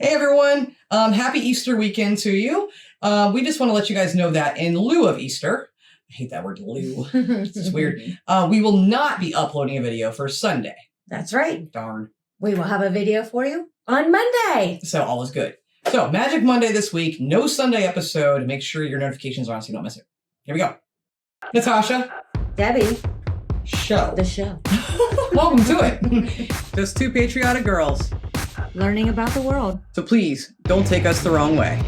Hey everyone, happy Easter weekend to you. We just want to let you guys know that in lieu of Easter, I hate that word lieu, it's weird, we will not be uploading a video for Sunday. That's right. Darn. We will have a video for you on Monday. So all is good. So Magic Monday this week, no Sunday episode. Make sure your notifications are on so you don't miss it. Here we go. Natasha. Debbie. Show. The show. Welcome to it. Just two patriotic girls. Learning about the world. So please, don't take us the wrong way.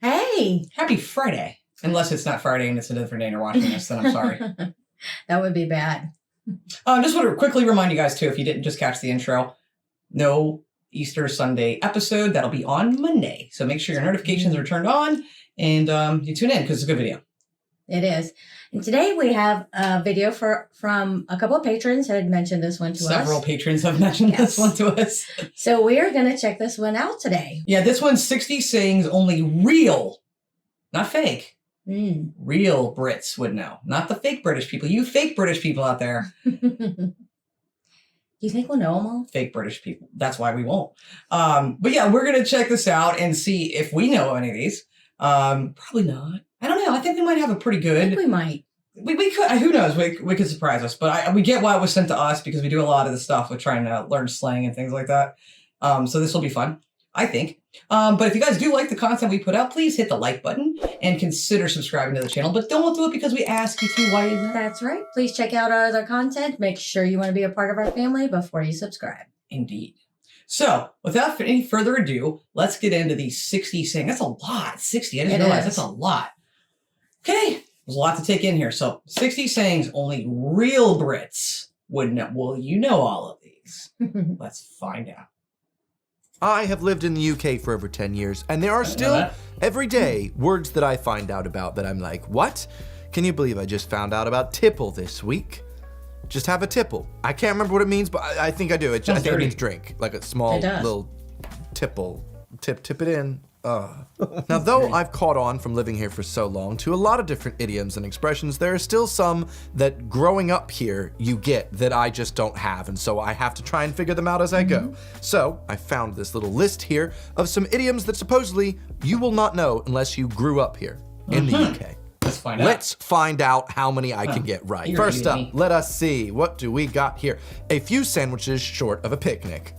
Hey. Happy Friday. Unless it's not Friday and it's a different day and you're watching this, then I'm sorry. That would be bad. Just want to quickly remind you guys, too, if you didn't just catch the intro, no Easter Sunday episode. That'll be on Monday. So make sure your notifications are turned on and you tune in because it's a good video. It is. And today we have a video from a couple of patrons who had mentioned this one to us. Several patrons have mentioned this one to us. So we are going to check this one out today. Yeah, this one's 60 sayings only real, not fake. Real Brits would know. Not the fake British people. You fake British people out there. You think we'll know them all? Fake British people. That's why we won't. But yeah, we're going to check this out and see if we know any of these. Probably not. I don't know. I think we might have a pretty good. I think we might. We could. Who knows? We could surprise us. But we get why it was sent to us because we do a lot of the stuff with trying to learn slang and things like that. So this will be fun, I think. But if you guys do like the content we put out, please hit the like button and consider subscribing to the channel. But don't do it because we ask you to. Why is that? That's right. Please check out our other content. Make sure you want to be a part of our family before you subscribe. Indeed. So without any further ado, let's get into these 60 sayings. That's a lot. 60. I didn't realize that's a lot. Okay. There's a lot to take in here. So 60 sayings only real Brits would know. Well, you know all of these. Let's find out. I have lived in the UK for over 10 years, and there are still, every day, words that I find out about that I'm like, what? Can you believe I just found out about tipple this week? Just have a tipple. I can't remember what it means, but I think I do. I think it means drink, like a small little tipple. Tip it in. Now, though I've caught on from living here for so long to a lot of different idioms and expressions, there are still some that growing up here you get that I just don't have, and so I have to try and figure them out as I go. So I found this little list here of some idioms that supposedly you will not know unless you grew up here in the UK. Let's find out. Let's find out how many I can get right. First up, let us see. What do we got here? A few sandwiches short of a picnic.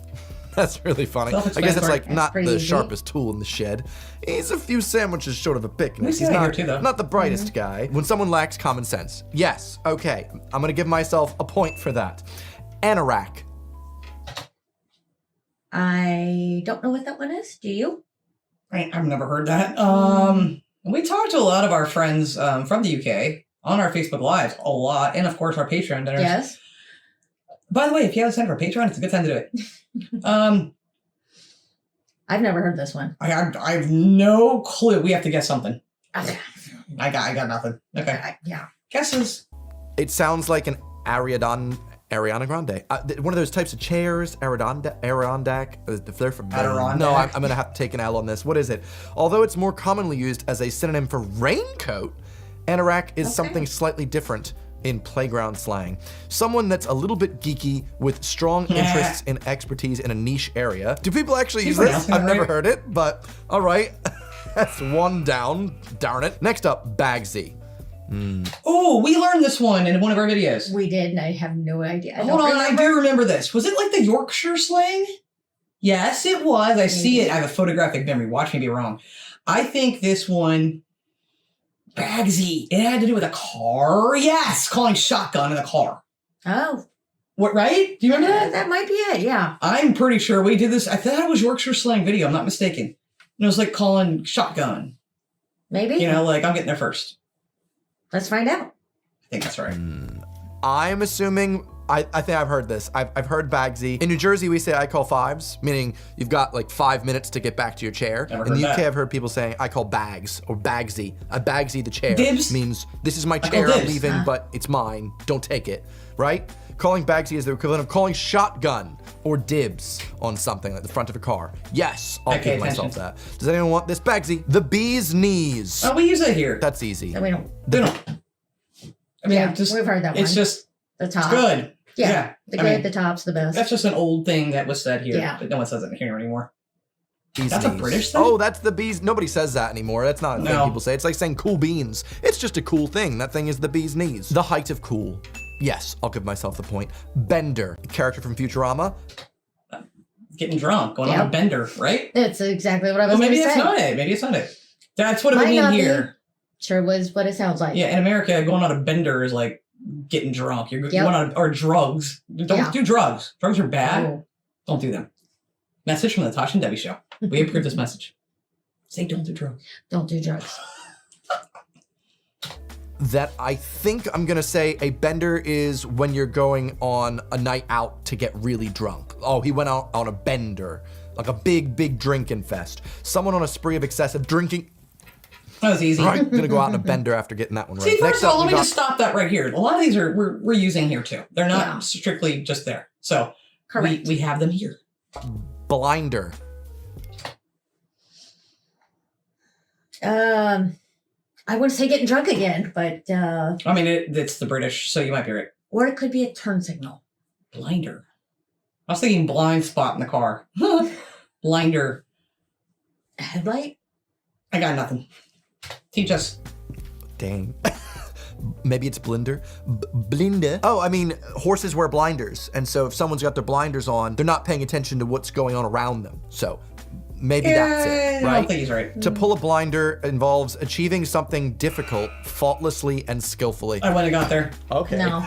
That's really funny. I guess it's like not the sharpest tool in the shed. He's a few sandwiches short of a picnic. He's not the brightest guy. When someone lacks common sense. Yes, okay. I'm gonna give myself a point for that. Anorak. I don't know what that one is. Do you? I've never heard that. We talked to a lot of our friends from the UK on our Facebook Lives a lot, and of course our Patreon dinners. Yes. By the way, if you haven't signed up for Patreon, it's a good time to do it. I've never heard this one. I have no clue. We have to guess something. I got nothing. Okay. Yeah. Guesses. It sounds like an Ariana Grande. One of those types of chairs, Adirondack. If they're from Adirondack. No, I'm going to have to take an L on this. What is it? Although it's more commonly used as a synonym for raincoat, anorak is something slightly different in playground slang. Someone that's a little bit geeky with strong interests and expertise in a niche area. Do people actually use this? I've never heard it, but all right. That's one down. Darn it. Next up, Bagsy. Oh, we learned this one in one of our videos. We did, and I have no idea. Hold on, I do remember this. Was it like the Yorkshire slang? Yes, it was. I see it. I have a photographic memory. Watch me be wrong. I think this one, Bagsy, it had to do with a car. Yes, calling shotgun in a car. Oh. What, right? Do you remember that? That might be it, yeah. I'm pretty sure we did this. I thought it was Yorkshire slang video. I'm not mistaken. And it was like calling shotgun. Maybe. You know, like I'm getting there first. Let's find out. I think that's right. I'm assuming I think I've heard this. I've heard bagsy. In New Jersey, we say I call fives, meaning you've got like 5 minutes to get back to your chair. Never In the heard UK, that. I've heard people saying I call bags or bagsy. I bagsy the chair. Dibs? Means this is my call chair, I'm dibs. leaving, but it's mine. Don't take it, right? Calling bagsy is the equivalent of calling shotgun or dibs on something like the front of a car. Yes, I'll Okay, give myself attention. that. Does anyone want this bagsy? The bee's knees. Oh, we use that here. That's easy. And we don't. We don't. I mean, Yeah, just, we've heard that one. it's just the top. good. Yeah. The I good, mean, the top's the best. That's just an old thing that was said here. Yeah. But no one says it here anymore. Bee's That's a knees. British thing? Oh, that's the bees. Nobody says that anymore. That's not a thing No. people say. It's like saying cool beans. It's just a cool thing. That thing is the bee's knees. The height of cool. Yes, I'll give myself the point. Bender, character from Futurama. Getting drunk, going on a Yep. bender, right? That's exactly what I was Well, going maybe to that's say. not it. Maybe it's not it. That's what it would Might mean not be. here. Sure was what it sounds like. Yeah, in America, going on a bender is like getting drunk. You're Yep. going on, or drugs. Don't Yeah. do drugs. Drugs are bad. Oh. Don't do them. Message from the Natasha and Debbie show. We approve this message. Say don't do drugs. Don't do drugs. That I think I'm gonna say a bender is when you're going on a night out to get really drunk. Oh, he went out on a bender. Like a big drinking fest. Someone on a spree of excessive drinking. That was easy. Right, gonna go out on a bender after getting that one right. See, first of all, let we me got just stop that right here. A lot of these are we're using here too. They're not Yeah. strictly just there. So Correct. we have them here. blinder. I wouldn't say getting drunk again, but I mean, it's the British, so you might be right. or it could be a turn signal. Blinder. I was thinking blind spot in the car. Blinder. A headlight? I got nothing. Teach us. Dang. Maybe it's blinder. Blinder. Oh, I mean, horses wear blinders. And so if someone's got their blinders on, they're not paying attention to what's going on around them. So maybe that's it, I right? don't think he's right. To pull a blinder involves achieving something difficult faultlessly and skillfully. I wouldn't have got there. Okay. No.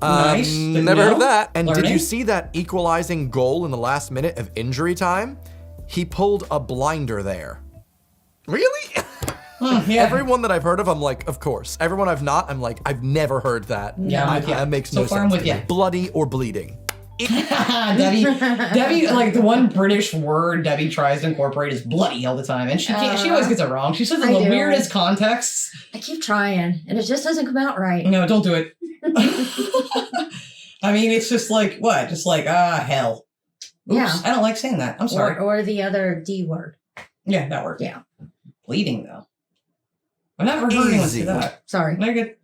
Nice. Didn't Never heard know. of that. And did Learning. you see that equalizing goal in the last minute of injury time? He pulled a blinder there. Really? Yeah. Everyone that I've heard of, I'm like, of course. Everyone I've not, I'm like, I've never heard that. Yeah, I'm with ya. That makes So no far, sense. I'm with to me. ya. Bloody or bleeding. Debbie, like the one British word Debbie tries to incorporate is bloody all the time, and she can't. She always gets it wrong. She says it in I the do. weirdest contexts. I keep trying, and it just doesn't come out right. No, don't do it. I mean, it's just like what? Just like hell. Oops, Yeah. I don't like saying that. I'm sorry. Or the other D word. Yeah, that word. Yeah. Bleeding though. I've never heard anyone Easy. say that. Sorry. Very good.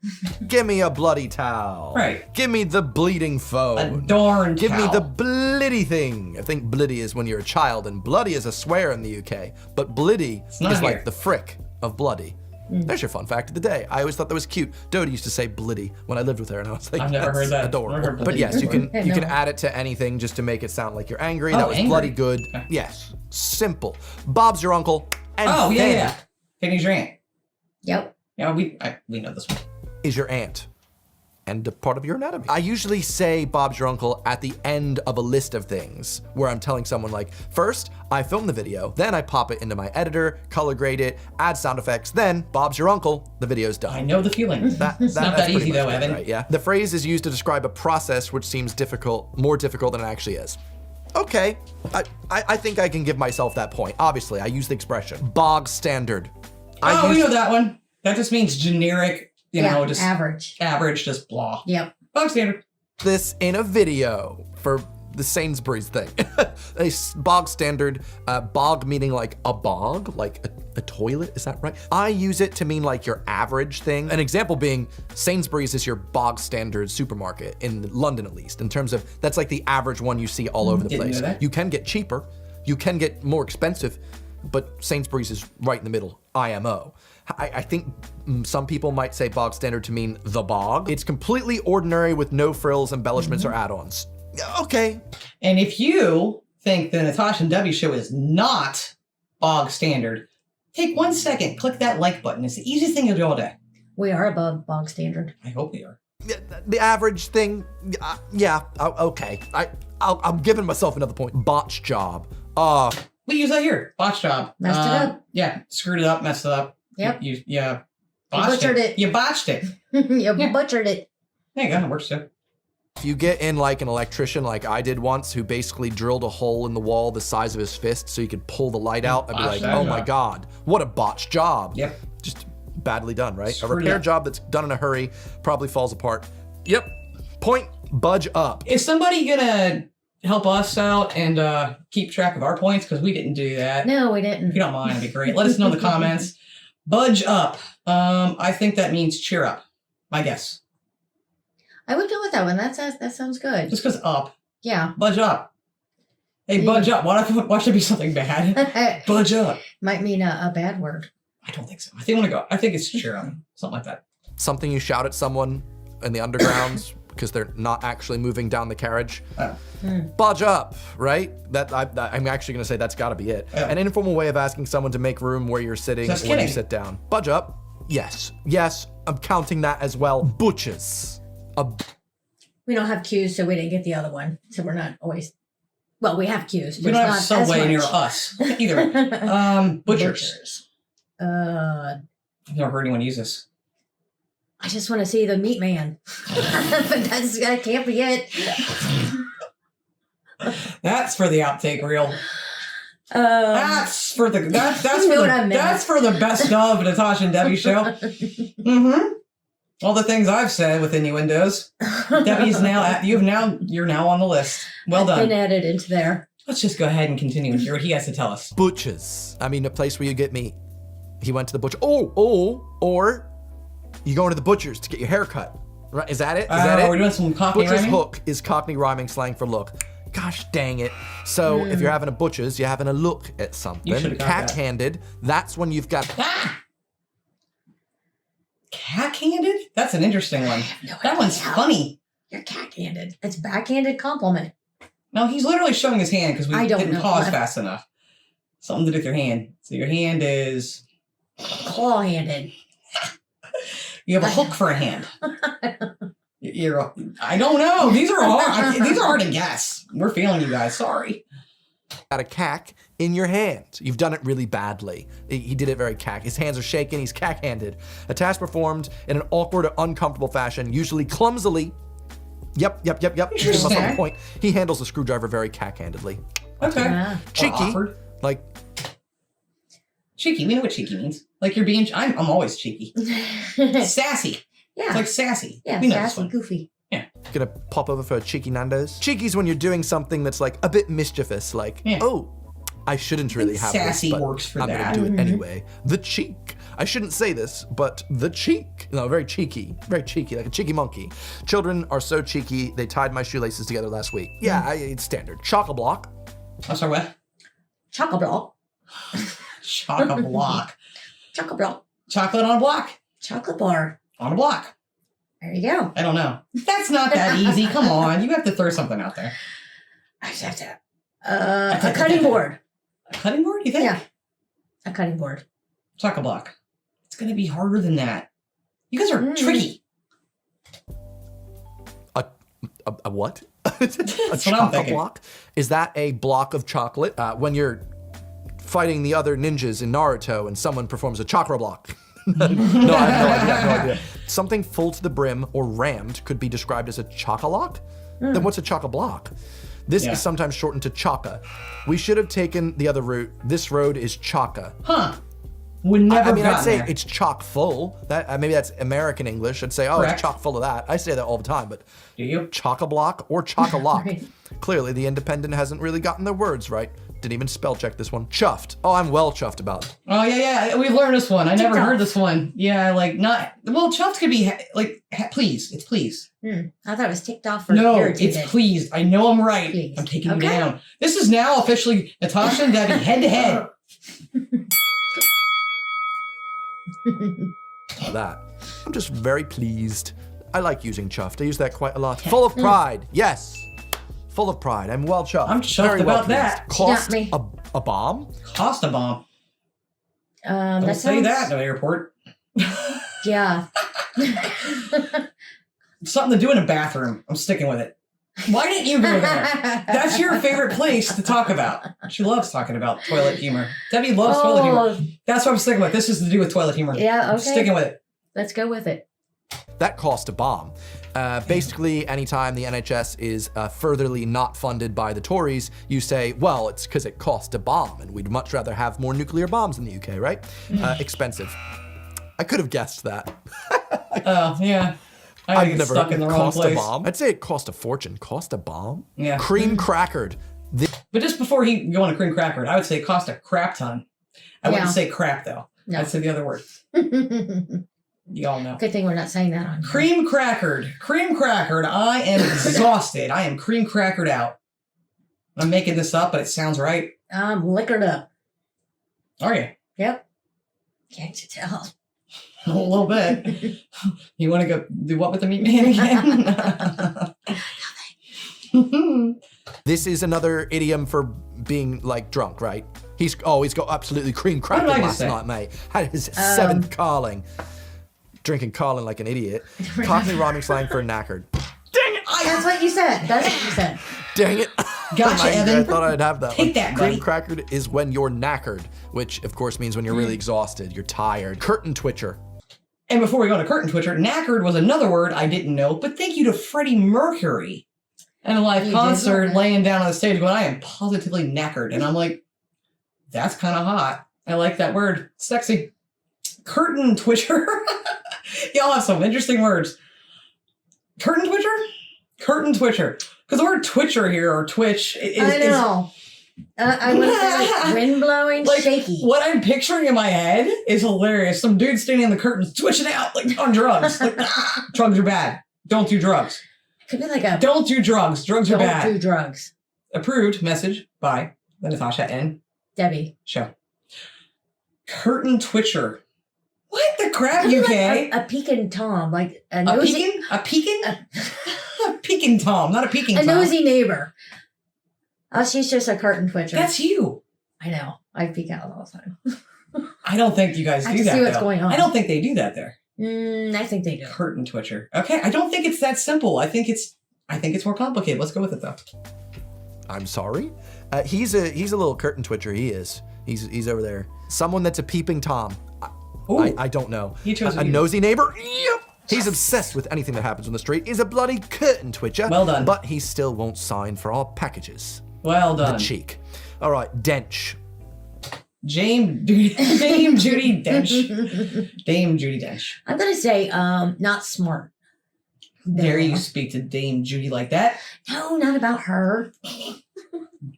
Give me a bloody towel. Right. Give me the bleeding A phone. darn Give me towel. the blitty thing. I think blitty is when you're a child, and bloody is a swear in the UK. But blitty not is here. like the frick of bloody. There's your fun fact of the day. I always thought that was cute. Dodie used to say blitty when I lived with her, and I was like, I've never that's heard that. adorable. Never heard But blitty yes, you can before. you can No. add it to anything just to make it sound like you're angry. Oh, That was angry. bloody good. Okay. Yes, simple. Bob's your uncle, and Oh yeah, Fanny yeah. Fanny's your aunt. Yep. Yeah, we know this one. is your aunt. And a part of your anatomy. I usually say Bob's your uncle at the end of a list of things where I'm telling someone like, first, I film the video, then I pop it into my editor, color grade it, add sound effects, then Bob's your uncle, the video's done. I know the feeling. It's not that's that pretty easy much though, it, Evan. Right, yeah. The phrase is used to describe a process which seems more difficult than it actually is. Okay, I think I can give myself that point. Obviously, I use the expression. Bog standard. Oh, we know that one. That just means generic, you yeah. know, just average. average, just blah. Yep. Bog standard. This in a video for the Sainsbury's thing. A bog standard, bog meaning like a bog, like a toilet, is that right? I use it to mean like your average thing. An example being Sainsbury's is your bog standard supermarket, in London at least, in terms of that's like the average one you see all over the Didn't place. know that. You can get cheaper, you can get more expensive, but Sainsbury's is right in the middle, IMO. I think some people might say bog standard to mean the bog. It's completely ordinary with no frills, embellishments, or add-ons. Okay. And if you think the Natasha and Debbie show is not bog standard, take 1 second, click that like button. It's the easiest thing you'll do all day. We are above bog standard. I hope we are. The average thing, okay. I'm giving myself another point. Botch job. We use that here. Botch job. Messed it up. Yeah, screwed it up, messed it up. Yep. Yeah. Botched butchered it. You botched it. You butchered it. There you go, it works too. If you get in like an electrician like I did once who basically drilled a hole in the wall the size of his fist so he could pull the light out, I'd be like, oh my God, what a botched job. Yep. Just badly done, right? Screwed A repair up. job that's done in a hurry probably falls apart. Yep. Point, budge up. Is somebody gonna help us out and keep track of our points? Because we didn't do that. No, we If didn't. you don't mind, it'd be great. Let us know in the comments. Budge up. I think that means cheer up. My guess. I would go with that one. That sounds good. Just because up. Yeah. Budge up. Hey, budge up. Why should it be something bad? Budge up. Might mean a bad word. I don't think so. I think I'm gonna go. I think it's cheer up. Something like that. Something you shout at someone in the undergrounds because they're not actually moving down the carriage. Oh. Budge up, right? I'm actually gonna say that's gotta be it. Yeah. An informal way of asking someone to make room where you're sitting Just when you kidding. sit down. Budge up. Yes, I'm counting that as well. Butches. We don't have cues, so we didn't get the other one. So we're not always. Well, we have cues. We just don't have not Subway as near much. us either. Butchers. Butchers. I've never heard anyone use this. I just want to see the meat man, but that can't be it. That's for the outtake reel. That's for the You know what I meant. that's for the best of Natasha and Debbie show. Mm-hmm. All the things I've said with innuendos. Debbie's you're now on the list. Well Been done. added into there. Let's just go ahead and continue and hear what he has to tell us. Butchers. I mean, a place where you get meat. He went to the butcher. Or you go into the butcher's to get your hair cut. Right? Is that it? Is that it? We're doing some Cockney Butcher's rhyming? hook is Cockney rhyming slang for look. Gosh dang it. So if you're having a butcher's, you're having a look at something. You should've got that. Cack-handed, that's when you've got... Ah! Cack-handed? That's an interesting one. No That one's idea. funny. You're cack-handed. It's backhanded compliment. No, he's literally showing his hand because we I don't didn't know. pause fast enough. Something to do with your hand. So your hand is... Claw-handed. You have a hook for a hand. I don't know. These are hard. These are hard to guess. We're feeling you guys. Sorry. got a cack in your hand. You've done it really badly. He did it very cack. His hands are shaking, he's cack-handed. A task performed in an awkward or uncomfortable fashion, usually clumsily. Yep. Interesting. On point. He handles the screwdriver very cack-handedly. Okay. Ah. Cheeky. Awkward. Like, Cheeky. We know what cheeky means. Like you're being. I'm always cheeky. Sassy. Yeah. It's like sassy. Yeah, We know this sassy, one. goofy. gonna pop over for a cheeky Nando's. Cheeky's when you're doing something that's like a bit mischievous, like, Yeah. oh, I shouldn't really have sassy this, but works for I'm that. gonna do it anyway. The cheek. I shouldn't say this, but the cheek. No, very cheeky, like a cheeky monkey. Children are so cheeky, they tied my shoelaces together last week. Yeah, it's standard. Chock-a-block. I'm sorry, what? Chocolate. Chock-a-block. Chocolate. Chocolate on a block. Chocolate bar. On a block. There you go. I don't know. That's not that easy. Come on. You have to throw something out there. I just have to. A cutting board. A cutting board, you think? Yeah. A cutting board. Chock-a-block. It's going to be harder than that. You guys are tricky. A what? A That's what I'm thinking. chock-a-block? Is that a block of chocolate? When you're fighting the other ninjas in Naruto and someone performs a chakra block. No, I have no idea. Something full to the brim or rammed could be described as a chock-a-lock? Then what's a chock-a-block? This Yeah. is sometimes shortened to chaka. We should have taken the other route. This road is chaka. Huh. Would never I mean, I'd gotten say there. it's chock full. That maybe that's American English. I'd say, oh, Correct. it's chock full of that. I say that all the time, but Do you? chock-a-block or chock-a-lock. Right. Clearly, the Independent hasn't really gotten their words right. Didn't even spell check this one. Chuffed. Oh, I'm well chuffed about it. Oh, yeah. We've learned this one. I never TikTok. heard this one. Yeah, like not... Well, chuffed could be please. It's please. I thought it was ticked off or No, irritated. it's please. I know I'm right. Please. I'm taking you Okay. down. This is now officially Natasha and Debbie head to head. About that. I'm just very pleased. I like using chuffed. I use that quite a lot. Full of pride. Yes. Full of pride. I'm well chuffed. I'm chuffed Very well about that. pleased. She got Cost me. a bomb? Cost a bomb. That Don't say sounds- that in the airport. Yeah. Something to do in a bathroom. I'm sticking with it. Why didn't you go there? That's your favorite place to talk about. She loves talking about toilet humor. Debbie loves toilet humor. That's what I'm sticking with. This is to do with toilet humor. Yeah, I'm okay. sticking with it. Let's go with it. That cost a bomb. Basically, anytime the NHS is furtherly not funded by the Tories, you say, well, it's because it cost a bomb, and we'd much rather have more nuclear bombs in the UK, right? Expensive. I could have guessed that. Oh, yeah. I get stuck in the wrong cost place. a bomb. I'd say it cost a fortune. Cost a bomb? Yeah. Cream crackered. But just before he go on a cream crackered, I would say it cost a crap ton. I wouldn't say crap, though. No. I'd say the other word. You all know. Good thing we're not saying that on here. Cream crackered. Cream crackered. I am exhausted. I am cream crackered out. I'm making this up, but it sounds right. I'm liquored up. Are you? Yep. Can't you tell? A little bit. You want to go do what with the meat man again? This is another idiom for being like drunk, right? He's got absolutely cream crackered last night, mate. Had his seventh Carling. Drinking Carling like an idiot. Cockney rhyming slang for knackered. Dang it! That's what you said. That's what you said. Dang it. Gotcha, Evan. I thought I'd have that Take one. that, buddy. Cream crackered is when you're knackered, which of course means when you're really exhausted, you're tired. Curtain twitcher. And before we go to curtain twitcher, knackered was another word I didn't know, but thank you to Freddie Mercury at a live concert laying down on the stage going, I am positively knackered. And I'm like, that's kind of hot. I like that word. Sexy. Curtain twitcher. Y'all have some interesting words. Curtain twitcher? Curtain twitcher. Because the word twitcher here, or twitch, I know. I would say like wind blowing, like, shaky. What I'm picturing in my head is hilarious. Some dude standing in the curtains twitching out like on drugs. Like, drugs are bad. Don't do drugs. Could be like a Don't do drugs. Drugs are bad. don't do drugs. Approved message by the Natasha and Debbie. show. Curtain twitcher. What the crap, Could be UK? like a peeking Tom, like a A nosy, peeking? A peeking? A peeking Tom, not a peeking a Tom. nosy neighbor. Oh, she's just a curtain twitcher. That's you. I know. I peek out all the time. I don't think you guys I do can that. see what's though. going on. I don't think they do that there. I think they do. Curtain twitcher. Okay, I don't think it's that simple. I think it's more complicated. Let's go with it though. I'm sorry? He's a little curtain twitcher, he is. He's over there. Someone that's a peeping Tom. I don't know. He chose a nosy neighbor? Yep. He's obsessed with anything that happens on the street. He's a bloody curtain twitcher. Well done. But he still won't sign for our packages. Well done. The cheek. All right, dench. Dame Judy Dench. Dame Judy Dench. I'm gonna say not smart. Dare you speak to Dame Judy like that? No, not about her.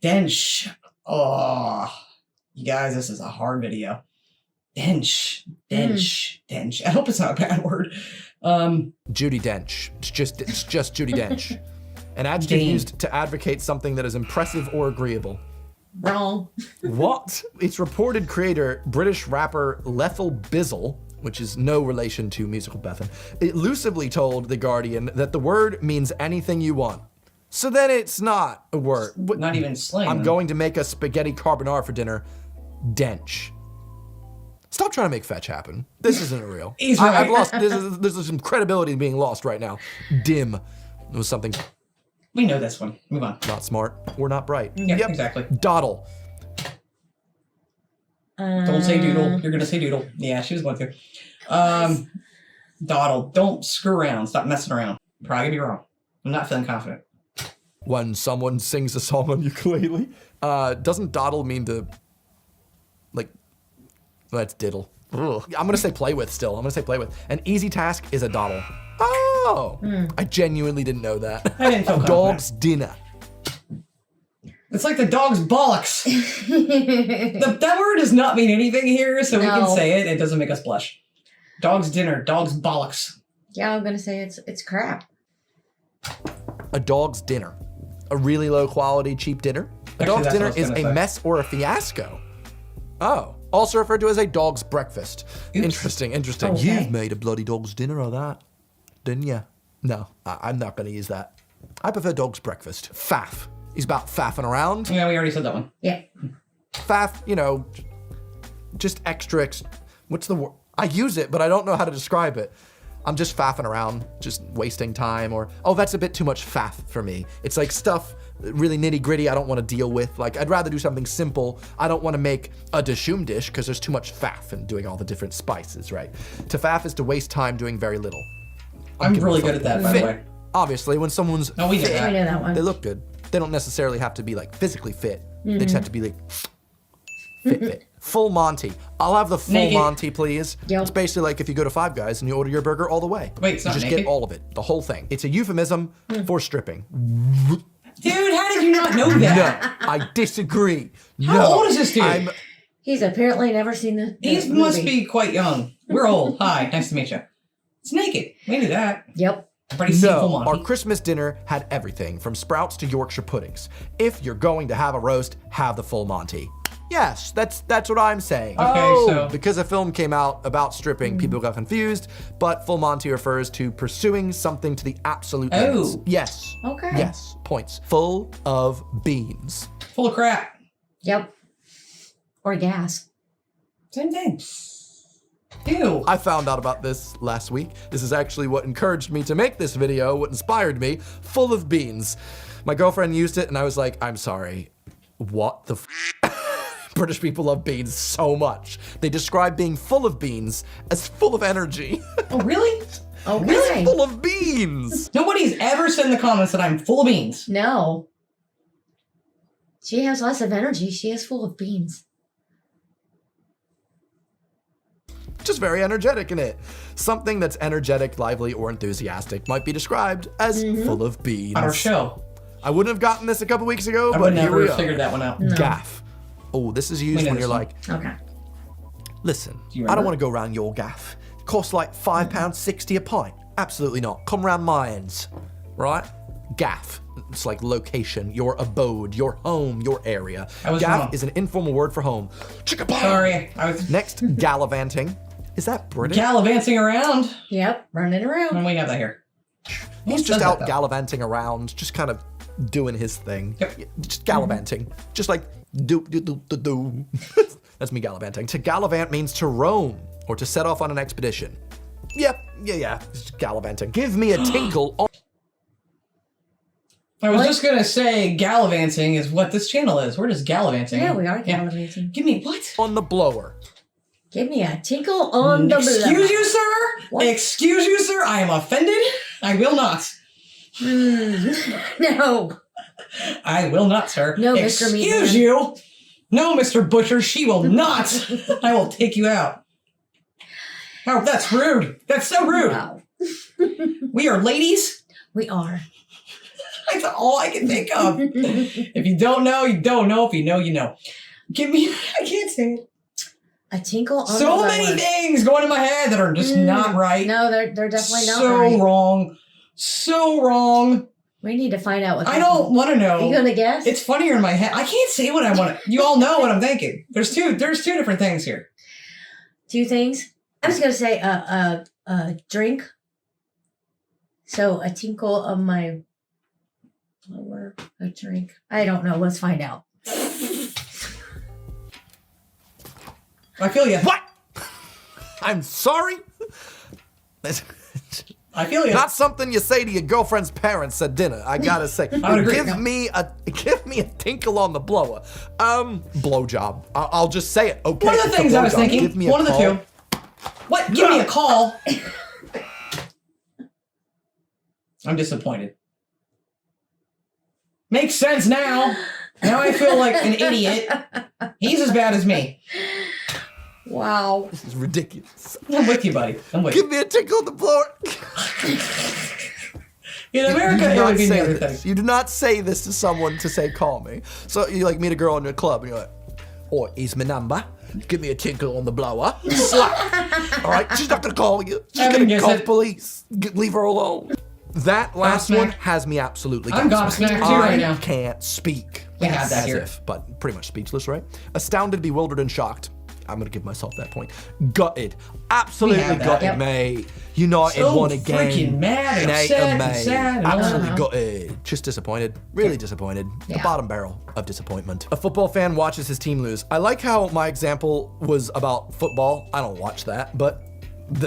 Dench. Oh, you guys, this is a hard video. Dench. I hope it's not a bad word. Judy Dench. It's just Judy Dench. An adjective used to advocate something that is impressive or agreeable. Wrong. What? Its reported creator, British rapper Lethal Bizzle, which is no relation to musical Bethan, elusively told The Guardian that the word means anything you want. So then it's not a word. Not even slang. I'm going to make a spaghetti carbonara for dinner. Dench. Stop trying to make fetch happen. This isn't real. He's right. I've lost. There's some credibility being lost right now. Dim. It was something. We know this one. Move on. Not smart. Or not bright. Yep, exactly. Dawdle. Don't say doodle. You're gonna say doodle. Yeah, she was going to. Dawdle. Don't screw around. Stop messing around. Probably gonna be wrong. I'm not feeling confident. When someone sings a song on ukulele, doesn't dawdle mean to, like, that's diddle. Ugh. I'm gonna say play with still. I'm gonna say play with. An easy task is a dawdle. Oh, I genuinely didn't know that. I didn't feel confident. Dog's dinner. It's like the dog's bollocks. That word does not mean anything here, so we can say it. It doesn't make us blush. Dog's dinner. Dog's bollocks. Yeah, I'm gonna say it's crap. A dog's dinner. A really low quality, cheap dinner. A Actually, dog's that's dinner what I was is gonna a say. mess or a fiasco. Oh. Also referred to as a dog's breakfast. Oops. Interesting. Okay. You've made a bloody dog's dinner of that, didn't you? No, I'm not going to use that. I prefer dog's breakfast. Faff. He's about faffing around. Yeah, we already said that one. Yeah. Faff, just extra. What's the word? I use it, but I don't know how to describe it. I'm just faffing around, just wasting time, or, oh, that's a bit too much faff for me. It's like stuff really nitty gritty I don't want to deal with. Like, I'd rather do something simple. I don't want to make a dishoom dish because there's too much faff in doing all the different spices, right? To faff is to waste time doing very little. I'm give really a fuck. good at that, by Fit. the way. Obviously, when someone's No, we know fit, that. I know that one. they look good. They don't necessarily have to be like physically fit. They just have to be like fit. Full Monty. I'll have the full Naked. Monty, please. Yep. It's basically like if you go to Five Guys and you order your burger all the way. Wait, it's you not just naked? get all of it, the whole thing. It's a euphemism for stripping. Dude, how did you not know that? No, I disagree. How old is this dude? I'm He's apparently never seen the He movie. must be quite young. We're old. Hi, nice to meet you. It's naked. We knew that. Yep. Everybody seen Full No, Monty. our Christmas dinner had everything from sprouts to Yorkshire puddings. If you're going to have a roast, have the full Monty. Yes, that's what I'm saying. Okay, so- Because a film came out about stripping, people got confused, but full Monty refers to pursuing something to the absolute limits. Oh. Yes. Okay. Yes, points. Full of beans. Full of crap. Yep. Or gas. Same thing. Ew. I found out about this last week. This is actually what encouraged me to make this video, what inspired me. Full of beans. My girlfriend used it and I was like, I'm sorry. What the British people love beans so much. They describe being full of beans as full of energy. Oh, really? Okay. Full of beans. Nobody's ever said in the comments that I'm full of beans. No. She has lots of energy. She is full of beans. Just very energetic in it. Something that's energetic, lively, or enthusiastic might be described as full of beans. On our show. I wouldn't have gotten this a couple weeks ago, I but would here never we have are. figured that one out. No. Gaff. Oh, this is used We know when this you're one. like, Okay. listen, you I don't remember? want to go round your gaff. It costs like £5.60 a pint. Absolutely not. Come round my ends. Right? Gaff. It's like location, your abode, your home, your area. I was Gaff wrong. is an informal word for home. Chicka-bum. Sorry. I was Next, gallivanting. Is that British? gallivanting around. Yep. Running around. And we have that here. He's Who just does out that, though? gallivanting around, just kind of doing his thing. Yep. Yeah, just gallivanting. Just like do. That's me gallivanting. To gallivant means to roam or to set off on an expedition. Yep, yeah. Just gallivanting. Give me a tinkle on I was What? just gonna say gallivanting is what this channel is. We're just gallivanting. Yeah, we are gallivanting. Give me what? the blower. Give me a tinkle on the Excuse blower. you, sir? What? Excuse you, sir? I am offended. I will not. No. I will not, sir. No, Mr. Meatman. Excuse you. No, Mr. Butcher, she will not. I will take you out. Oh, that's rude. That's so rude. Wow. We are ladies. We are. That's all I can think of. If you don't know, you don't know. If you know, you know. Give me, I can't say it. A tinkle on the So blower. many things going in my head that are just not right. No, they're definitely not so right. wrong. So wrong. We need to find out what I don't want to know. Are you gonna guess? It's funnier in my head. I can't say what I want to. You all know what I'm thinking. There's two different things here. Two things. I was gonna say a drink. So a tinkle of my blower, a drink. I don't know. Let's find out. I feel you. What? I'm sorry? I feel you. Not something you say to your girlfriend's parents at dinner, I gotta say. I would agree. Give me a tinkle on the blower. Blowjob. I'll just say it. Okay. One of the it's a things I was blowjob. thinking. Give me a One of the call. two. What? Give me a call. I'm disappointed. Makes sense now. Now I feel like an idiot. He's as bad as me. Wow. This is ridiculous. I'm with you, buddy. I'm with you. Give me a tinkle on the blower. In You America, do it would not be the say other this. thing. You do not say this to someone to say call me. So you like meet a girl in a club and you're like, oh, here's my number. Give me a tinkle on the blower. Slap. All right, she's not gonna call you. She's I gonna mean, yes, call I- the police. Leave her alone. That last Gobsmacked. one has me absolutely I'm gobsmacked too I right now. can't speak. We have that As here. if, but pretty much speechless, right? Astounded, bewildered, and shocked. I'm gonna give myself that point. Gutted. Absolutely have that. gutted, Yep. mate. United So won again. freaking mad and Nate upset and and mate. sad and Absolutely Uh-huh. gutted. Just disappointed. Really disappointed. The Yeah. bottom barrel of disappointment. A football fan watches his team lose. I like how my example was about football. I don't watch that, but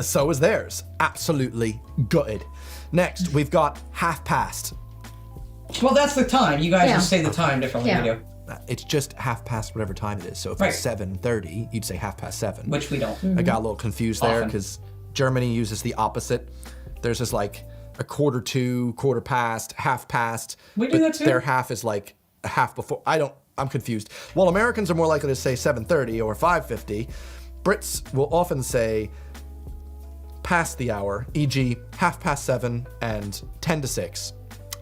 so is theirs. Absolutely gutted. Next, we've got half past. Well, that's the time. You guys Yeah. just say the time differently. Yeah. We do, It's just half past whatever time it is. So if Right. it's 7:30, you'd say half past 7. which we don't. I got a little confused there Often. because Germany uses the opposite. There's this like a quarter to, quarter past, half past. We do that too. Their half is like a half before. I'm confused. While Americans are more likely to say 7:30 or 5:50, Brits will often say past the hour, e.g. 7:30 and 10 to 6.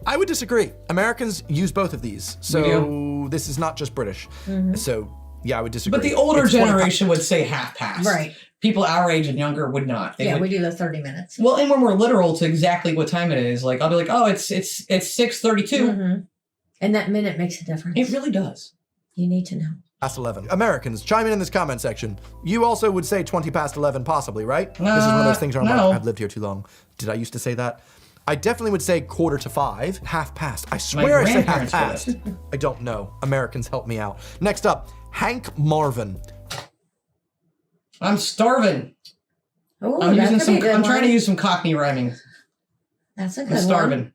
I would disagree. Americans use both of these. So this is not just British. So yeah, I would disagree. But the older generation would say half past. Right. People our age and younger would not. We do the 30 minutes. Well, and when we're literal to exactly what time it is, like I'll be like, oh, it's 6:32. And that minute makes a difference. It really does. You need to know. Past 11. Americans, chime in this comment section. You also would say 20 past 11 possibly, right? This is one of those things where I'm no. like, I've lived here too long. Did I used to say that? I definitely would say 4:45, half past. I swear I say half grandparents past. I don't know. Americans, help me out. Next up, Hank Marvin. I'm starving. Oh, I'm that could be a good I'm trying to one. use some Cockney rhyming. That's a good I'm starving.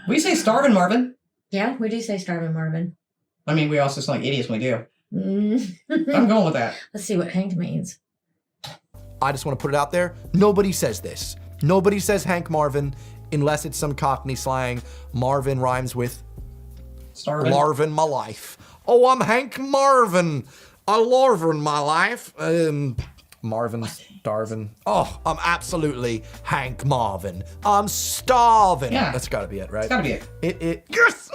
We say starving, Marvin. one. Yeah, we do say starving, Marvin. I mean, we also sound like idiots when we do. Mm. I'm going with that. Let's see what Hank means. I just want to put it out there. Nobody says this. Nobody says Hank Marvin unless it's some Cockney slang. Marvin rhymes with Starving. Larvin my life. Oh, I'm Hank Marvin. I larvin my life. Marvin, Darvin. Oh, I'm absolutely Hank Marvin. I'm starving. Yeah. That's gotta be it, right? It's gotta be it. Yes!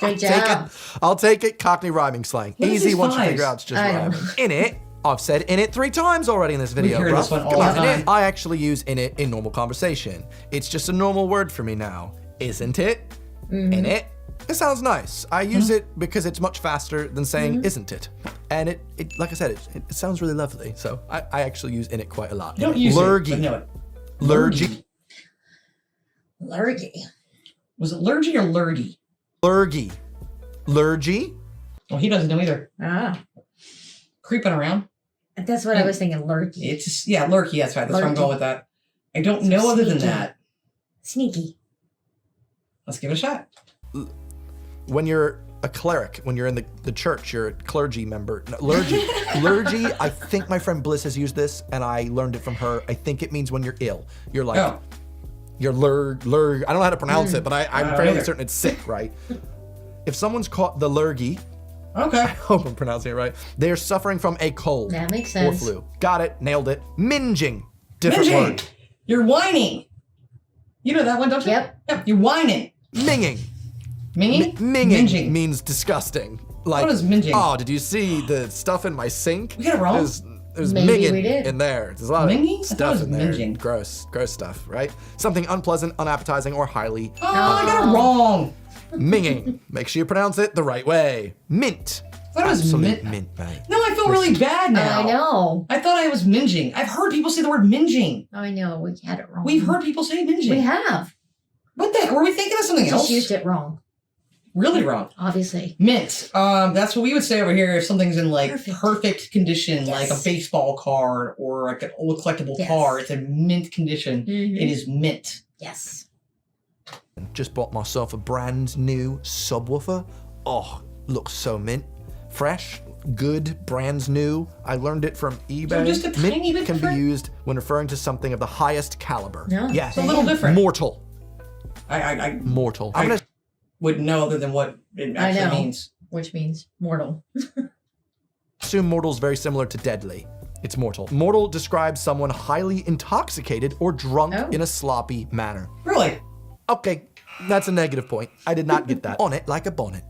Good Take job. it. I'll take it. Cockney rhyming slang. What is Easy these once you fives? figure out it's just I rhyme. don't know. In it. I've said in it 3 times already in this video, hear bro. this one all Come the on. time. I actually use in it in normal conversation. It's just a normal word for me now. Isn't it? In it. It sounds nice. I use it because it's much faster than saying isn't it. And it like I said, it sounds really lovely. So I actually use in it quite a lot. Don't use Lurgy. it. But know it. Lurgy. Lurgy. Was it lurgy or lurgy? Lurgy. Lurgy? Well, he doesn't know either. Ah, Creeping around. that's what I was thinking. Lurgy. It's just, yeah, lurky. That's right. That's where I'm Lurky. going with that. I don't know other than sneaky. that. Sneaky. Let's give it a shot. When you're a cleric, when you're in the church, you're a clergy member. No, lurgy. Lurgy, I think my friend Bliss has used this, and I learned it from her. I think it means when you're ill. You're like, Oh. you're lurg. I don't know how to pronounce it, but I'm don't fairly either. certain it's sick, right? If someone's caught the lurgy, Okay. I hope I'm pronouncing it right, they're suffering from a cold That makes or sense. flu. Got it, nailed it. Minging, different Minging. word. You're whining. You know that one, don't you? Yep. You're whining. Minging. Minging? Minging Minging. means disgusting. Like, What is minging? oh, did you see the stuff in my sink? We got it wrong? There's Maybe minging we did. in there. There's a lot Minging? I of thought it stuff was in there. minging. Gross stuff, right? Something unpleasant, unappetizing, or highly Oh, I got it wrong. minging. Make sure you pronounce it the right way. Mint. I thought it was Absolute mint. mint, mate. No, I feel really bad now. I know. I thought I was minging. I've heard people say the word minging. I know. We had it wrong. We've heard people say minging. We have. What the heck? Were we thinking of something We else? just used it wrong. Really wrong. Obviously. Mint. That's what we would say over here if something's in like Perfect. perfect condition, Yes. like a baseball card or like an old collectible Yes. car. It's in mint condition. Mhm. It is mint. Yes. Just bought myself a brand new subwoofer. Oh, looks so mint. Fresh, good, brand new. I learned it from eBay. just a tiny bit can different? be used when referring to something of the highest caliber. No. Yes. It's a little different. Mortal. I Mortal. I- I'm gonna wouldn't know other than what it I actually know. means. Which means mortal. assume mortal's very similar to deadly. It's mortal. Mortal describes someone highly intoxicated or drunk Oh. in a sloppy manner. Really? Okay, that's a negative point. I did not get that. On it like a bonnet.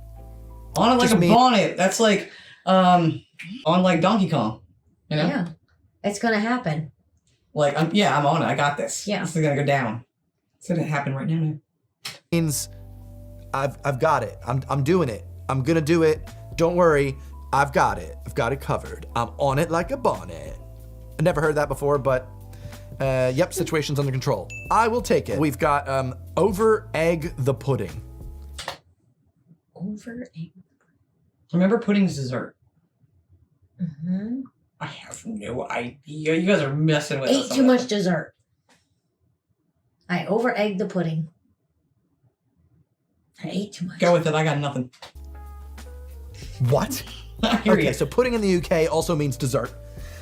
On it like Just a me. bonnet. That's like on like Donkey Kong. You know? Yeah. It's going to happen. Like I'm on it. I got this. Yeah. This is gonna go down. It's gonna happen right now. Means I've got it. I'm doing it. I'm gonna do it. Don't worry. I've got it. I've got it covered. I'm on it like a bonnet. I never heard that before, but yep, situation's under control. I will take it. We've got over egg the pudding. Over egg. Remember pudding's dessert. Mm-hmm. I have no idea. You guys are messing with Ate us. too much dessert. I over egged the pudding. I ate too much. Go with it. I got nothing. What? I hear Okay, you. so pudding in the UK also means dessert.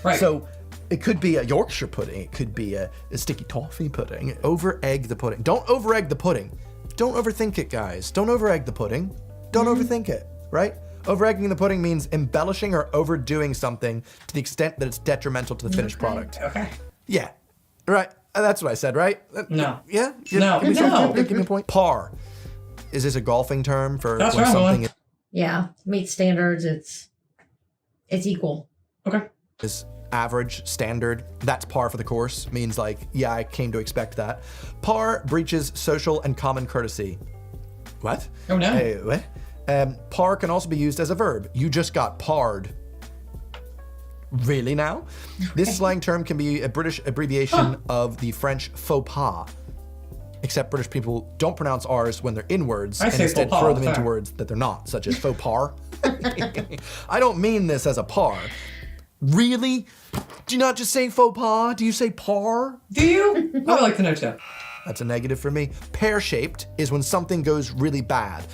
Right. So It could be a Yorkshire pudding. It could be a sticky toffee pudding. Over-egg the pudding. Don't over-egg the pudding. Don't overthink it, guys. Don't over-egg the pudding. Don't overthink it, right? Over-egging the pudding means embellishing or overdoing something to the extent that it's detrimental to the finished product. Okay. Yeah, right. That's what I said, right? No. Yeah? No. Give me, No. give me a point. Par. Is this a golfing term for That's when right, something Yeah, meet standards. It's equal. Okay. is average, standard? That's par for the course. Means like, yeah, I came to expect that. Par breaches social and common courtesy. What? Oh, no. Hey, what? Par can also be used as a verb. You just got parred. Really now? This slang term can be a British abbreviation of the French faux pas. Except British people don't pronounce R's when they're in words I and say instead faux pas throw all them the into time. words that they're not, such as faux par. I don't mean this as a par. Really? Do you not just say faux pas? Do you say par? Do you? I would like to know too. That's a negative for me. Pear-shaped is when something goes really bad.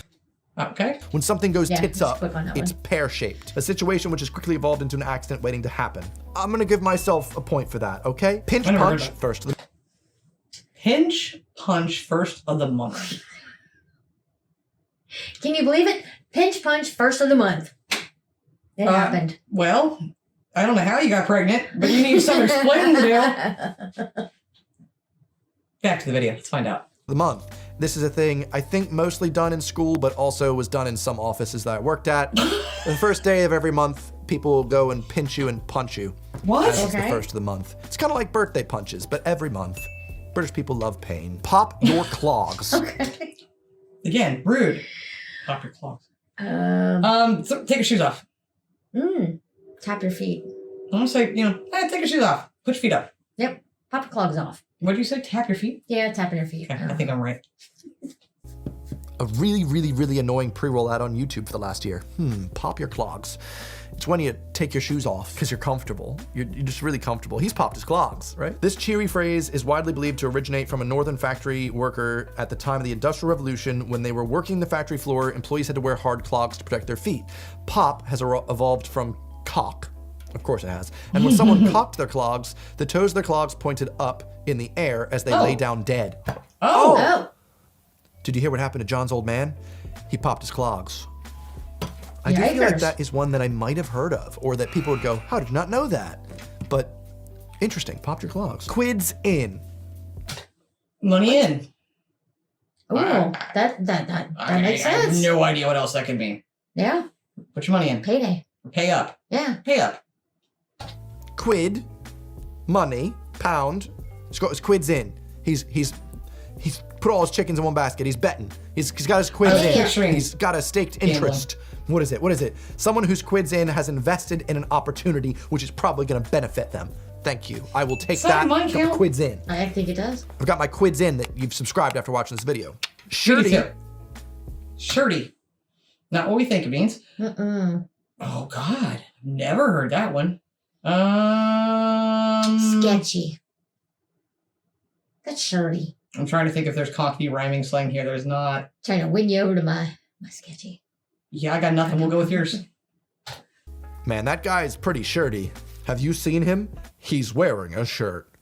Okay. When something goes Yeah, tits just up, click on that it's one. pear-shaped. A situation which has quickly evolved into an accident waiting to happen. I'm gonna give myself a point for that, okay? Pinch I never heard punch that. first. Pinch punch first of the month. Can you believe it? Pinch punch first of the month. It happened. Well, I don't know how you got pregnant, but you need some explaining to do. Back to the video. Let's find out. The month. This is a thing I think mostly done in school, but also was done in some offices that I worked at. The first day of every month, people will go and pinch you and punch you. What? As it's the Okay. first of the month. It's kind of like birthday punches, but every month. British people love pain. Pop your clogs. Okay. Again, rude. Pop your clogs. So take your shoes off. Tap your feet. I'm gonna say, take your shoes off. Put your feet up. Yep. Pop your clogs off. What did you say? Tap your feet? Yeah, tapping your feet. Okay, I think I'm right. A really, really, really annoying pre-roll ad on YouTube for the last year. Pop your clogs. It's when you take your shoes off because you're comfortable. You're just really comfortable. He's popped his clogs, right? This cheery phrase is widely believed to originate from a northern factory worker at the time of the Industrial Revolution. When they were working the factory floor, employees had to wear hard clogs to protect their feet. Pop has evolved from cock. Of course it has. And when someone cocked their clogs, the toes of their clogs pointed up in the air as they lay down dead. Oh! Oh. Did you hear what happened to John's old man? He popped his clogs. I do feel like Yikers. that is one that I might have heard of, or that people would go, how did you not know that? But interesting, popped your clogs. Quids in. Money in. Oh, that makes I have sense. no idea what else that could mean. Yeah. Put your money in. Payday. Pay up. Yeah. Pay up. Quid, money, pound. He's got his quids in. He's put all his chickens in one basket. He's betting. He's got his quids I was in. picturing He's got a staked interest. What is it? Someone whose quids in has invested in an opportunity which is probably going to benefit them. Thank you. I will take Does that that. mind Got my count? quids in. I think it does. I've got my quids in that you've subscribed after watching this video. Me Shirty. too. Shirty. Not what we think it means. Mm-mm. Oh, God. Never heard that one. Sketchy. That's shirty. I'm trying to think if there's Cockney rhyming slang here. There's not. Trying to win you over to my sketchy. Yeah, I got nothing. We'll go with yours. Man, that guy is pretty shirty. Have you seen him? He's wearing a shirt.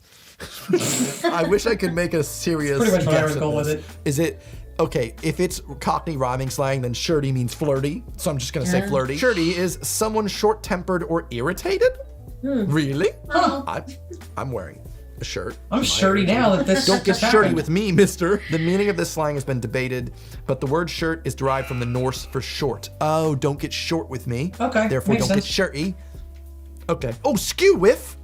I wish I could make a serious Pretty much what I guess was at going with this. it. Is it okay? If it's Cockney rhyming slang, then shirty means flirty. So I'm just gonna say Yeah. flirty. Shirty is someone short-tempered or irritated. Really? Oh. I'm wearing a shirt. I'm Am I shirty now that this Don't get happened. shirty with me, mister. The meaning of this slang has been debated, but the word shirt is derived from the Norse for short. Oh, don't get short with me. Okay, Therefore, makes don't sense. get shirty. Okay. Oh, skew whiff.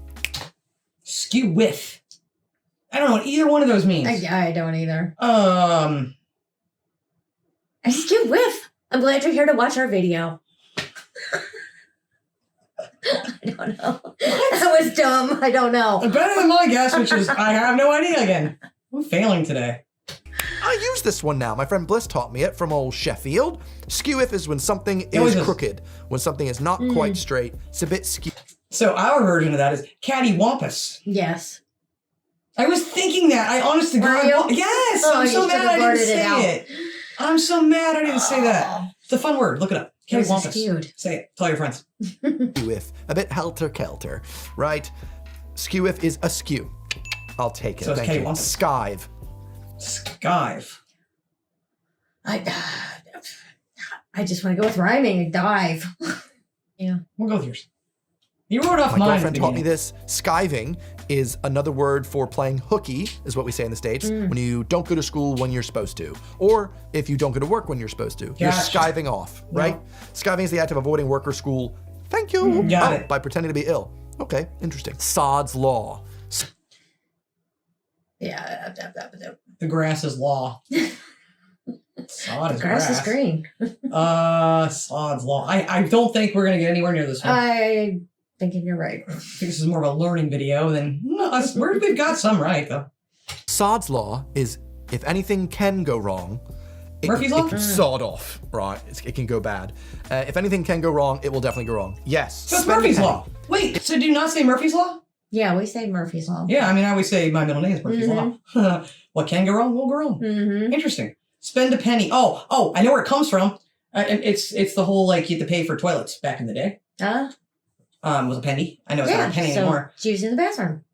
Skew whiff. I don't know what either one of those means. I don't either. Um, I skew whiff. I'm glad you're here to watch our video. I don't know. That was dumb. I don't know. better than my guess, which is I have no idea again. I'm failing today. I use this one now. My friend Bliss taught me it from old Sheffield. Skew whiff is when something always is is. crooked, when something is not quite straight. It's a bit skew. So our version of that is cattywampus. Yes. I was thinking that. I honestly, Were God, you? yes. Oh, I'm you so should mad have I didn't blurted it say out. it. I'm so mad I didn't say that. It's a fun word. Look it up. Yours is Cattywampus. skewed. Say it. Tell your friends. Whiff. A bit helter-kelter, right? Skewiff is askew. I'll take it. So it's Thank you. K1. Skive. Skive. I just want to go with rhyming and dive. Yeah. We'll go with yours. You wrote off My mine. girlfriend taught me this. Skiving is another word for playing hooky, is what we say in the States, when you don't go to school when you're supposed to. Or if you don't go to work when you're supposed to. You're Gotcha. skiving off, right? Skiving is the act of avoiding work or school. Thank you. Got it. By pretending to be ill. Okay, interesting. Sod's Law. Yeah. The grass is law. Sod is Grass is green. Sod's law. I don't think we're gonna get anywhere near this one. I'm thinking you're right. I think this is more of a learning video than us. We've got some right though. Sod's Law is if anything can go wrong, Murphy's it Law? can sawed off, right? It can go bad. If anything can go wrong, it will definitely go wrong. Yes. So it's spend a Murphy's penny. law. Wait, so do you not say Murphy's law? Yeah, we say Murphy's Law. Yeah, I mean I always say my middle name is Murphy's law. What can go wrong will go wrong. Mm-hmm. Interesting. Spend a penny. Oh, I know where it comes from. It's the whole like you had to pay for toilets back in the day. Was a penny. I know it's not a penny anymore. It's used in the bathroom.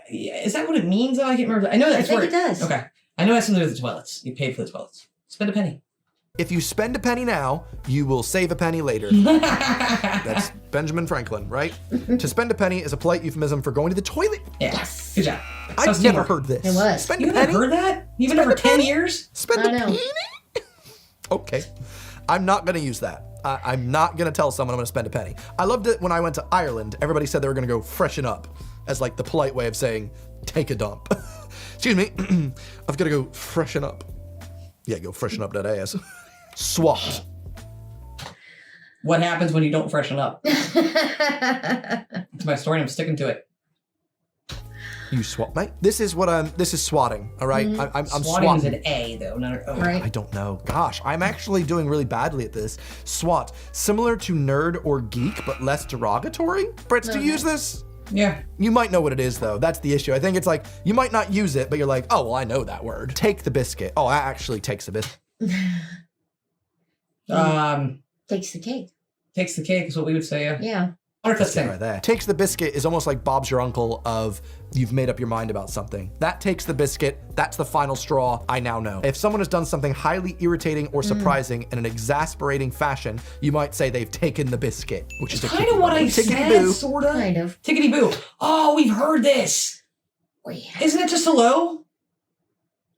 Yeah, is that what it means? Though? I can't remember. I know that's think where it does. Okay, I know it has something to do with the toilets. You pay for the toilets. Spend a penny. If you spend a penny now, you will save a penny later. That's Benjamin Franklin, right? To spend a penny is a polite euphemism for going to the toilet. Yeah. Yes. Good job. I've never heard this. It was. Spend You a penny? haven't heard that? You've been there for 10 years? Spend I a know. penny? Okay. I'm not going to use that. I'm not going to tell someone I'm going to spend a penny. I loved it when I went to Ireland. Everybody said they were going to go freshen up as like the polite way of saying, take a dump. Excuse me. I've got to go freshen up. Yeah, go freshen up that ass. Swapped. What happens when you don't freshen up? It's my story and I'm sticking to it. You swat, mate. This is swatting, all right? I'm Swatting swatting. is an A, though, not an O. Right. I don't know. Gosh, I'm actually doing really badly at this. SWAT, similar to nerd or geek, but less derogatory. Brits, do you use this? Yeah. You might know what it is, though. That's the issue. I think it's like, you might not use it, but you're like, oh, well, I know that word. Take the biscuit. Oh, that actually takes the biscuit. Takes the cake. Takes the cake is what we would say. Yeah. I wonder if that's the Right same. there. Takes the biscuit is almost like Bob's your uncle of you've made up your mind about something. That takes the biscuit. That's the final straw. I now know. If someone has done something highly irritating or surprising in an exasperating fashion, you might say they've taken the biscuit, which is a Kind of what I said, Tickety-boo. sort of. Kind of. Tickety boo. Oh, we've heard this. Wait. Isn't it just a low?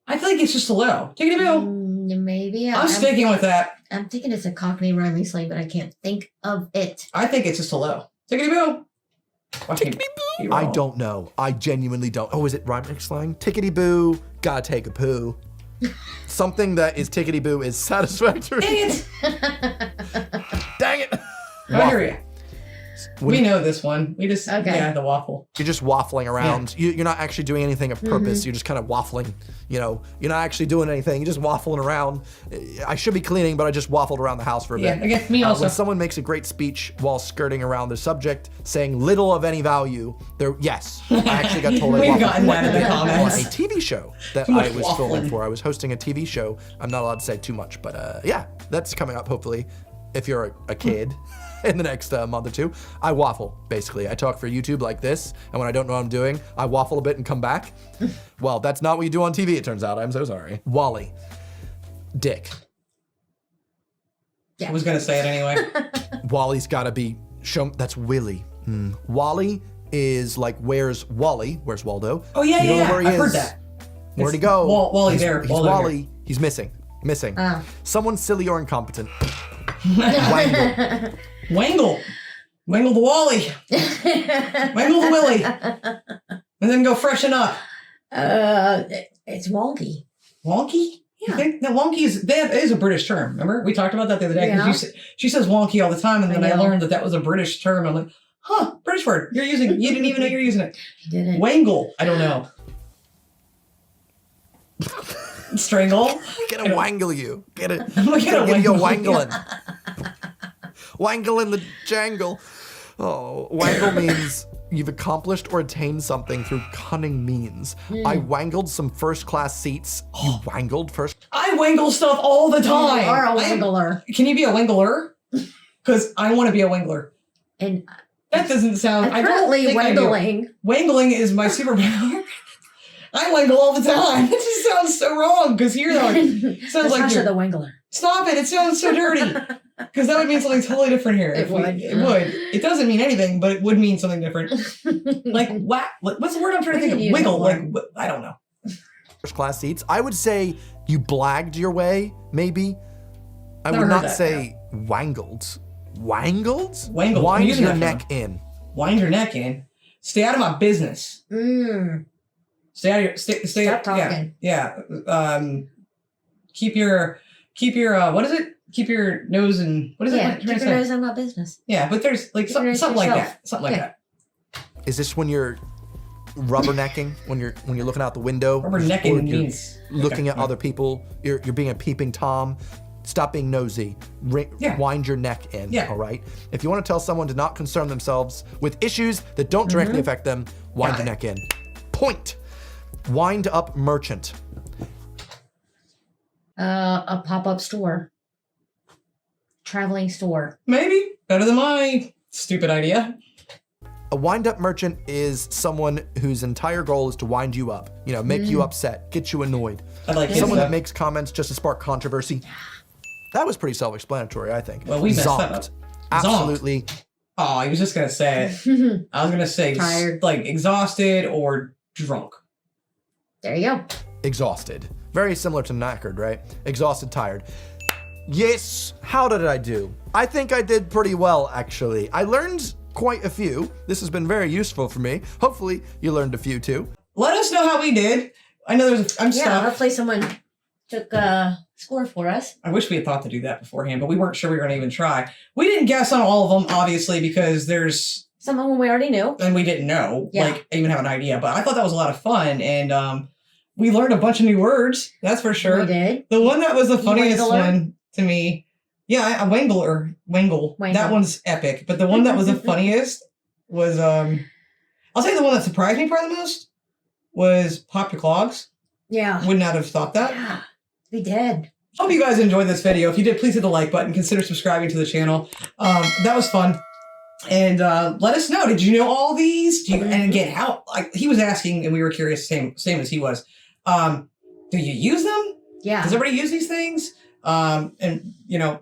I think it's just a low. Tickety boo. Maybe. I'm sticking with that. I'm thinking it's a Cockney rhyming slang, but I can't think of it. I think it's just a low. Tickety boo. Tickety-boo. I don't know. I genuinely don't. Oh, is it rhyming slang? Tickety-boo, gotta take a poo. Something that is tickety-boo is satisfactory. Dang it. Dang it. I hear you. When We know this one. We just, Okay. yeah, the waffle. You're just waffling around. You're not actually doing anything of purpose. You're just kind of waffling. You know, you're not actually doing anything. You're just waffling around. I should be cleaning, but I just waffled around the house for a Yeah, bit. again, me also. When someone makes a great speech while skirting around the subject, saying little of any value, yes, I actually got told I We've waffled gotten that in the on comments. a TV show that Too much I was filming waffling. for. I was hosting a TV show. I'm not allowed to say too much, but yeah, that's coming up hopefully. If you're a kid in the next month or two, I waffle, basically. I talk for YouTube like this, and when I don't know what I'm doing, I waffle a bit and come back. Well, that's not what you do on TV, it turns out. I'm so sorry. Wally. Dick. I was going to say it anyway. Wally's gotta be shown. That's Willy. Wally is like, where's Wally? Where's Waldo? Oh, yeah, You don't know yeah. where he I've heard is. that. Where'd he It's go? Wally he's, there. He's Waldo Wally. He's missing. Missing. Ah. Someone silly or incompetent. Wangle. Wangle. Wangle the Wally. Wangle the Willy. And then go freshen up. It's wonky. Wonky? Yeah. You think? No, wonky that is a British term. Remember? We talked about that the other day. 'Cause Yeah. she says wonky all the time, and then I know. learned that was a British term. I'm like, huh, British word. You didn't even know you're using it. Didn't. Wangle. I don't know. Strangle. Gonna wangle you. Get it. I'm gonna Gonna give you a wangle you. wangling. Wangle in the jangle. Oh, wangle means you've accomplished or attained something through cunning means. I wangled some first-class seats. You wangled first? I wangle stuff all the time. You are a I am- wangler. Can you be a wangler? Because I want to be a wangler. And That doesn't sound. I'm I don't currently think I do. wangling. Wangling is my superpower. I wangle all the time. It just sounds so wrong because here though, it sounds like Natasha you're, the Wangler. stop it. It sounds so dirty. Because that would mean something totally different here. It would. It would. It doesn't mean anything, but it would mean something different. Like what's the word I'm trying to We think could of? use Wiggle. it more. Like I don't know. First class seats. I would say you blagged your way, maybe. I Never would heard not that, say wangled. Wangled? Wangled. I'm Wind using your that neck in. Wind your neck in. Stay out of my business. Stay out of your. Stay. Stop talking. Yeah. Keep your. What is it? Keep your nose and what is Yeah, it? keep your nose on my business. Yeah, but there's like Keep your nose something to like yourself. that. Something like Yeah. that. Is this when you're rubbernecking? when you're looking out the window? Rubbernecking Or you're means looking okay. at other people. You're being a peeping Tom. Stop being nosy. Yeah. Wind your neck in. Yeah. All right. If you want to tell someone to not concern themselves with issues that don't directly affect them, wind Got your it. neck in. Point. Wind up merchant. A pop-up store. Traveling store. Maybe better than my stupid idea. A wind-up merchant is someone whose entire goal is to wind you up. You know, make you upset, get you annoyed. I like Someone it. that makes comments just to spark controversy. That was pretty self-explanatory, I think. Well, we messed that up. Zonked. Absolutely. Oh, I was just gonna say it. I was gonna say Tired. like exhausted or drunk. There you go. Exhausted. Very similar to knackered, right? Exhausted, tired. Yes. How did I do? I think I did pretty well, actually. I learned quite a few. This has been very useful for me. Hopefully, you learned a few too. Let us know how we did. I know I'm Yeah, stuck. hopefully someone took a score for us. I wish we had thought to do that beforehand, but we weren't sure we were gonna even try. We didn't guess on all of them, obviously, because there's Some of them we already knew. and we didn't know, Yeah. like even have an idea. But I thought that was a lot of fun, and we learned a bunch of new words. That's for sure. We did. The one that was the funniest wangler? one to me, yeah, a wangle. Wangle. That one's epic. But the one that was the funniest was I'll say the one that surprised me probably the most was pop your clogs. Yeah. Would not have thought that. Yeah. We did. Hope you guys enjoyed this video. If you did, please hit the like button. Consider subscribing to the channel. That was fun. And let us know. Did you know all these? And again, how like he was asking, and we were curious, same as he was. Do you use them? Yeah. Does everybody use these things? And you know,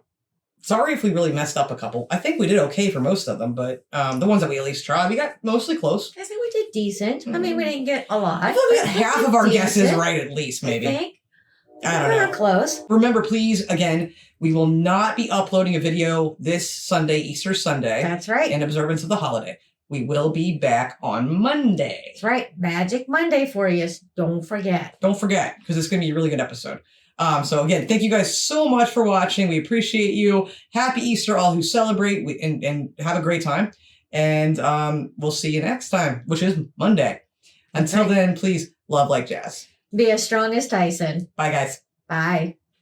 sorry if we really messed up a couple. I think we did okay for most of them, but the ones that we at least tried, we got mostly close. I think we did decent. I mean, we didn't get a lot. I feel like we got but half did of our guesses decent, right at least, maybe. I think. I don't We know. were close. Remember, please, again, we will not be uploading a video this Sunday, Easter Sunday, That's right. in observance of the holiday. We will be back on Monday. That's right. Magic Monday for you. Don't forget. Don't forget, because it's going to be a really good episode. So again, thank you guys so much for watching. We appreciate you. Happy Easter, all who celebrate, and have a great time. And we'll see you next time, which is Monday. That's Until right. then, please love like jazz. Be as strong as Tyson. Bye, guys. Bye.